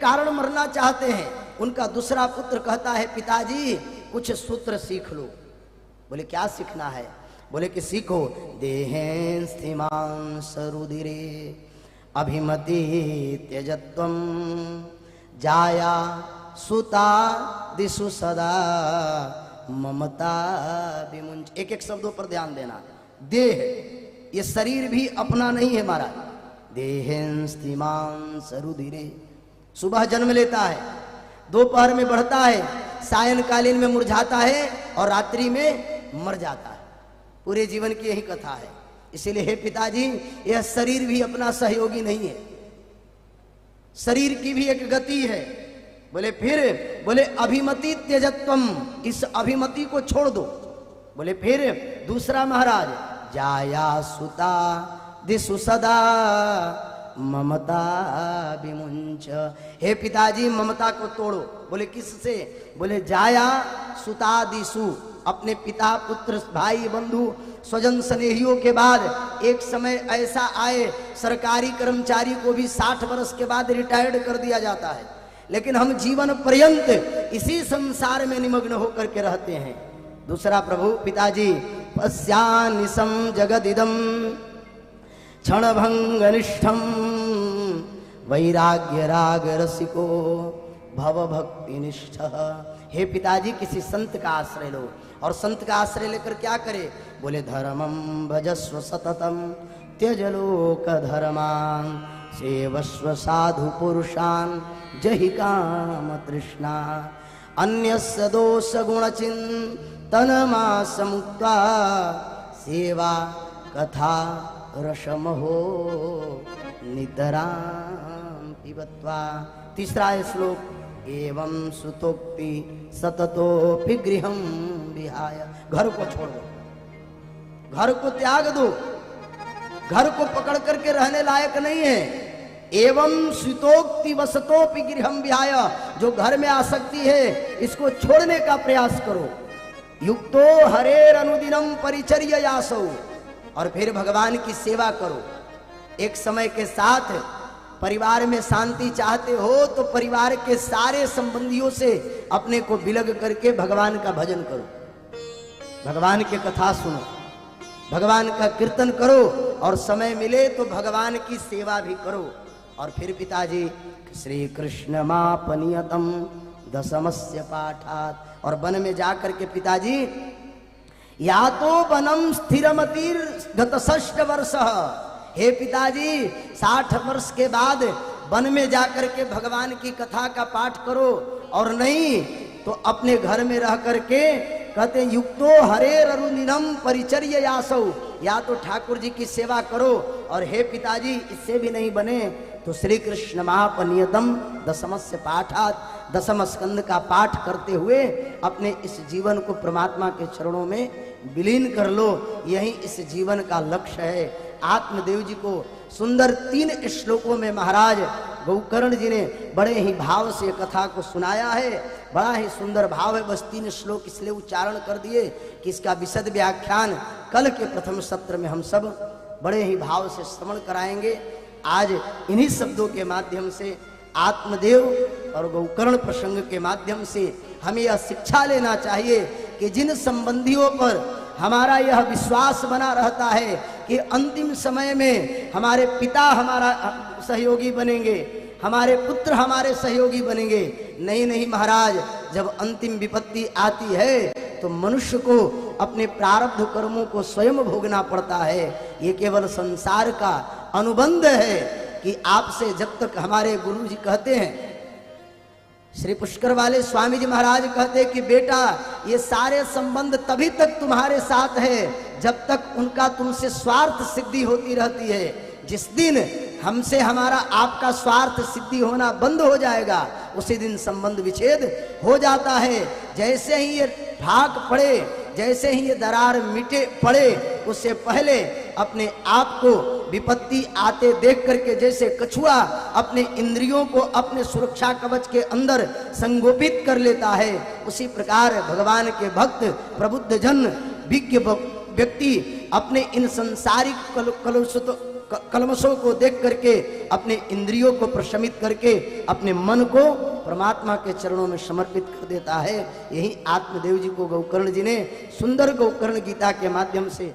कारण मरना चाहते हैं। उनका दूसरा पुत्र कहता है पिताजी कुछ सूत्र सीख लो। बोले क्या सीखना है? बोले कि सीखो देहेन स्थिमान सरुदिरे अभिमति त्यजत्वम जाया सुता दिशु सदा ममता विमुंच। एक एक शब्दों पर ध्यान देना। देह ये शरीर भी अपना नहीं है महाराज। देहेन स्थिमान सरुदिरे, सुबह जन्म लेता है, दोपहर में बढ़ता है, सायंकालीन में मुरझाता है और रात्रि में मर जाता है। पूरे जीवन की यही कथा है। इसीलिए हे पिताजी यह शरीर भी अपना सहयोगी नहीं है, शरीर की भी एक गति है। बोले फिर? बोले अभिमति त्यजत्वम, इस अभिमति को छोड़ दो। बोले फिर? दूसरा महाराज जाया सुता दिशु सदा ममता विमुंच। हे पिताजी ममता को तोड़ो। बोले किससे? बोले जाया सुता दिशु, अपने पिता पुत्र भाई बंधु स्वजन स्नेहियों के बाद एक समय ऐसा आए, सरकारी कर्मचारी को भी 60 वर्ष के बाद रिटायर्ड कर दिया जाता है, लेकिन हम जीवन पर्यंत इसी संसार में निमग्न होकर के रहते हैं। दूसरा प्रभु पिताजी पश्यानिशम जगदिदम क्षणभंगनिष्ठम वैराग्य राग रसिको भव भक्ति निष्ठ। हे पिताजी किसी संत का आश्रय लो। और संत का आश्रय लेकर क्या करे? बोले धर्मम भजस्व सततम त्यज लोक धर्मान सेवस्व साधु पुरुषान जहि काम तृष्णा अन्यस्य दोष गुण चिंतन मास मुक्ता सेवा कथा रसमहो नितराम पिबत्वा। तीसरा श्लोक एवं सुतोक्ति सततोपि गृहं विहाय। घर को छोड़ दो, घर को त्याग दो, घर को पकड़ करके रहने लायक नहीं है। एवं सुतोक्ति वसतोपि गृहं विहाय, जो घर में आसक्ति है इसको छोड़ने का प्रयास करो। युक्तो हरेर अनुदिनम परिचर्य यासौ, और फिर भगवान की सेवा करो। एक समय के साथ परिवार में शांति चाहते हो तो परिवार के सारे संबंधियों से अपने को विलग करके भगवान का भजन करो, भगवान की कथा सुनो, भगवान का कीर्तन करो, और समय मिले तो भगवान की सेवा भी करो। और फिर पिताजी श्री कृष्ण मापनियतम दशमस्य पाठात, और वन में जाकर के पिताजी या तो वनम स्थिरमतिर गत 60 वर्ष। हे पिताजी 60 वर्ष के बाद वन में जाकर के भगवान की कथा का पाठ करो, और नहीं तो अपने घर में रह करके कहते युक्तो हरेर अरुनिनम परिचर्य यासौ, या तो ठाकुर जी की सेवा करो, और हे पिताजी इससे भी नहीं बने तो श्री कृष्ण महापनियतम दशमस्य पाठात, दशम स्कंद का पाठ करते हुए अपने इस जीवन को परमात्मा के चरणों में विलीन कर लो। यही इस जीवन का लक्ष्य है। आत्मदेव जी को सुंदर 3 श्लोकों में महाराज गौकर्ण जी ने बड़े ही भाव से कथा को सुनाया है। बड़ा ही सुंदर भाव है। बस 3 श्लोक इसलिए उच्चारण कर दिए कि इसका विशद व्याख्यान कल के प्रथम सत्र में हम सब बड़े ही भाव से श्रवण कराएंगे। आज इन्हीं शब्दों के माध्यम से आत्मदेव और गौकर्ण प्रसंग के माध्यम से हमें यह शिक्षा लेना चाहिए कि जिन संबंधियों पर हमारा यह विश्वास बना रहता है कि अंतिम समय में हमारे पिता हमारा सहयोगी बनेंगे, हमारे पुत्र हमारे सहयोगी बनेंगे, नहीं नहीं महाराज, जब अंतिम विपत्ति आती है तो मनुष्य को अपने प्रारब्ध कर्मों को स्वयं भोगना पड़ता है। ये केवल संसार का अनुबंध है कि आपसे जब तक हमारे गुरु जी कहते हैं, श्री पुष्कर वाले स्वामी जी महाराज कहते कि बेटा ये सारे संबंध तभी तक तुम्हारे साथ है जब तक उनका तुमसे स्वार्थ सिद्धि होती रहती है। जिस दिन हमसे हमारा आपका स्वार्थ सिद्धि होना बंद हो जाएगा उसी दिन संबंध विच्छेद हो जाता है। जैसे ही ये भाग पड़े, जैसे ही ये दरार मिटे पड़े, उससे पहले अपने आप को विपत्ति आते देख करके जैसे कछुआ अपने इंद्रियों को अपने सुरक्षा कवच के अंदर संगोपित कर लेता है, उसी प्रकार भगवान के भक्त प्रबुद्ध जन विज्ञ व्यक्ति अपने इन सांसारिक कलमशों को देख करके अपने इंद्रियों को प्रशमित करके अपने मन को परमात्मा के चरणों में समर्पित कर देता है। यही आत्मदेव जी को गोकर्ण जी ने सुंदर गोकर्ण गीता के माध्यम से